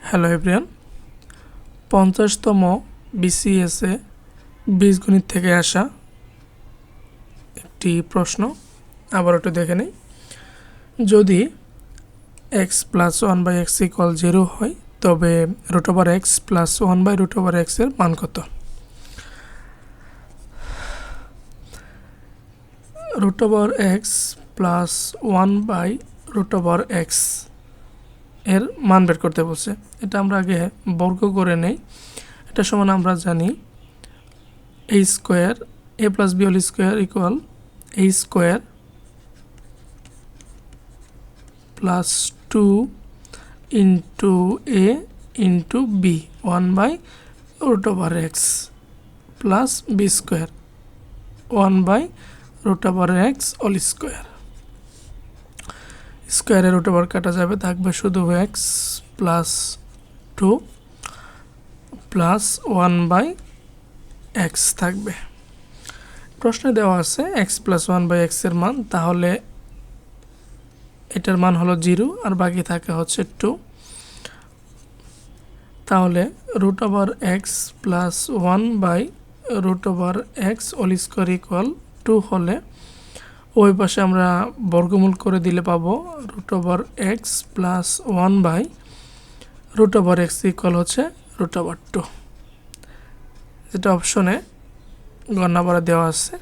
Hello everyone, 50তম বিসিএসে বীজগণিত থেকে আসা একটি প্রশ্ন আবার একটু দেখে নেই। যদি x প্লাস 1/x ইকুয়াল 0 হয় তবে √x প্লাস 1/√x এর মান কত? √x প্লাস 1/√x এর মান বের করতে বলছে। এটা আমরা আগে বর্গ করে নেই। এটা সমান আমরা জানি a square a plus b whole square equal a square plus 2 into a into b 1/√x plus b square 1/√x whole square. স্কোয়ারের রুট ওভার কাটা যাবে, থাকবে শুধু x প্লাস 2 প্লাস 1/x থাকবে। প্রশ্নে দেওয়া আছে x প্লাস 1/x এর মান, তাহলে এটার মান হলো 0 আর বাকি থাকে হচ্ছে 2। তাহলে √x plus 1/√x whole square equal 2 হলে ওই পাশে আমরা বর্গমূল করে দিলে পাবো √x প্লাস 1/√x ইকুয়াল হচ্ছে √2, যেটা অপশনে গ নাম্বারে দেওয়া আছে।